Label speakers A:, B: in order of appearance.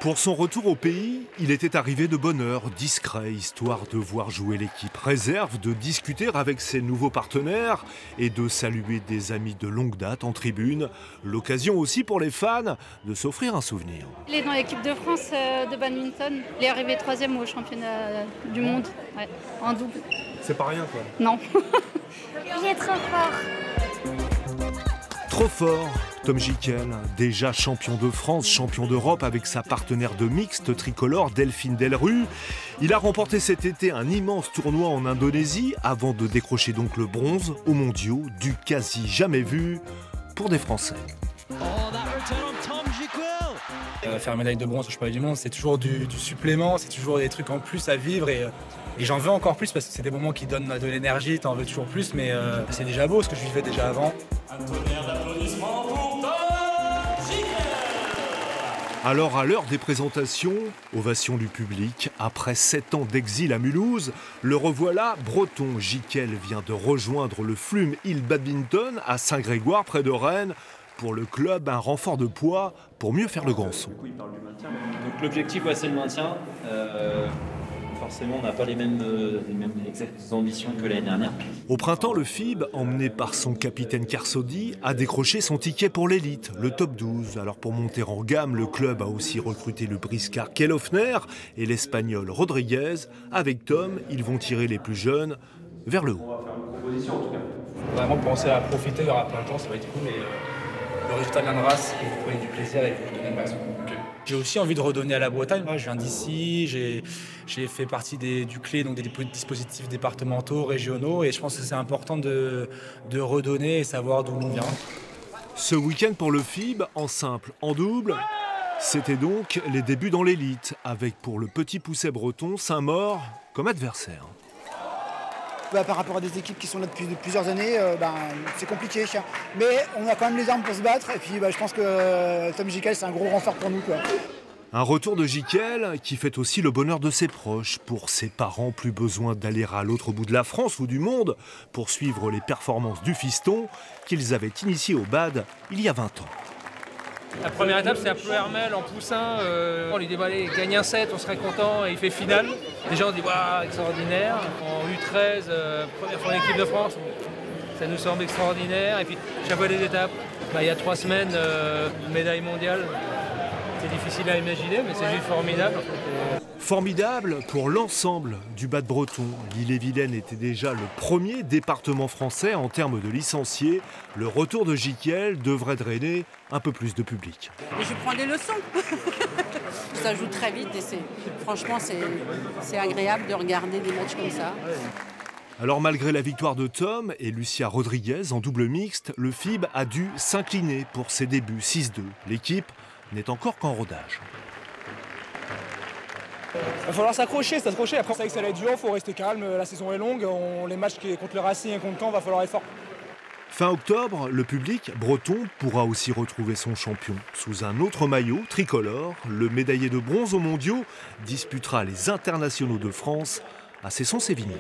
A: Pour son retour au pays, il était arrivé de bonne heure, discret, histoire de voir jouer l'équipe réserve, de discuter avec ses nouveaux partenaires et de saluer des amis de longue date en tribune. L'occasion aussi pour les fans de s'offrir un souvenir.
B: Il est dans l'équipe de France de badminton. Il est arrivé 3e au championnat du monde, ouais, en double.
A: C'est pas rien quoi.
B: Non.
C: Il est trop fort.
A: Trop fort, Tom Gickel, déjà champion de France, champion d'Europe avec sa partenaire de mixte tricolore Delphine Delrue. Il a remporté cet été un immense tournoi en Indonésie avant de décrocher donc le bronze aux mondiaux, du quasi jamais vu pour des Français.
D: Faire une médaille de bronze au championnat du monde, c'est toujours du supplément, c'est toujours des trucs en plus à vivre et j'en veux encore plus parce que c'est des moments qui donnent de l'énergie, t'en veux toujours plus, mais c'est déjà beau ce que je vivais déjà avant.
A: Alors à l'heure des présentations, ovation du public, après 7 ans d'exil à Mulhouse, le revoilà, breton. Gickel vient de rejoindre le Flume Hill Badminton à Saint-Grégoire près de Rennes. Pour le club, un renfort de poids pour mieux faire le grand saut.
E: Donc l'objectif, c'est le maintien. Forcément, on n'a pas les mêmes ambitions que l'année dernière.
A: Au printemps, le FIB, emmené par son capitaine Carsodi, a décroché son ticket pour l'élite, le top 12. Alors pour monter en gamme, le club a aussi recruté le briscard Kellhoffner et l'Espagnol Rodriguez. Avec Tom, ils vont tirer les plus jeunes vers le haut.
E: On va faire une proposition en tout cas.
D: Faut vraiment penser à profiter, il y aura plein de temps, ça va être cool, mais le résultat viendra si vous prenez du plaisir et que vous donnez le maximum. J'ai aussi envie de redonner à la Bretagne. Moi, je viens d'ici, j'ai fait partie du CLE, donc des dispositifs départementaux, régionaux, et je pense que c'est important de redonner et savoir d'où l'on vient.
A: Ce week-end pour le FIB, en simple, en double, c'était donc les débuts dans l'élite, avec pour le petit pousset breton Saint-Maur comme adversaire.
F: Par rapport à des équipes qui sont là depuis plusieurs années, c'est compliqué. Mais on a quand même les armes pour se battre. Et puis je pense que Tom Gickel, c'est un gros renfort pour nous, quoi.
A: Un retour de Gickel qui fait aussi le bonheur de ses proches. Pour ses parents, plus besoin d'aller à l'autre bout de la France ou du monde pour suivre les performances du fiston qu'ils avaient initié au BAD il y a 20 ans.
G: La première étape, c'est à Ploërmel en poussin. On lui dit, allez, il gagne un set, on serait content, et il fait finale. Les gens disent, waouh, extraordinaire. En U13, première fois en équipe de France, ça nous semble extraordinaire. Et puis, chaque fois des étapes, il y a 3 semaines, médaille mondiale. C'est difficile à imaginer, mais c'est juste formidable.
A: Formidable pour l'ensemble du bad breton. L'Ille-et-Vilaine était déjà le premier département français en termes de licenciés. Le retour de Gickel devrait drainer un peu plus de public.
H: Et je prends des leçons. Ça joue très vite et franchement c'est agréable de regarder des matchs comme ça.
A: Alors malgré la victoire de Tom et Lucia Rodriguez en double mixte, le FIB a dû s'incliner pour ses débuts 6-2. L'équipe n'est encore qu'en rodage.
D: Il va falloir s'accrocher. Après, c'est vrai que ça va être dur, il faut rester calme, la saison est longue, les matchs contre le Racing et contre Caen, il va falloir être fort.
A: Fin octobre, le public breton pourra aussi retrouver son champion. Sous un autre maillot, tricolore, le médaillé de bronze aux mondiaux disputera les internationaux de France à Cesson-Sévigné.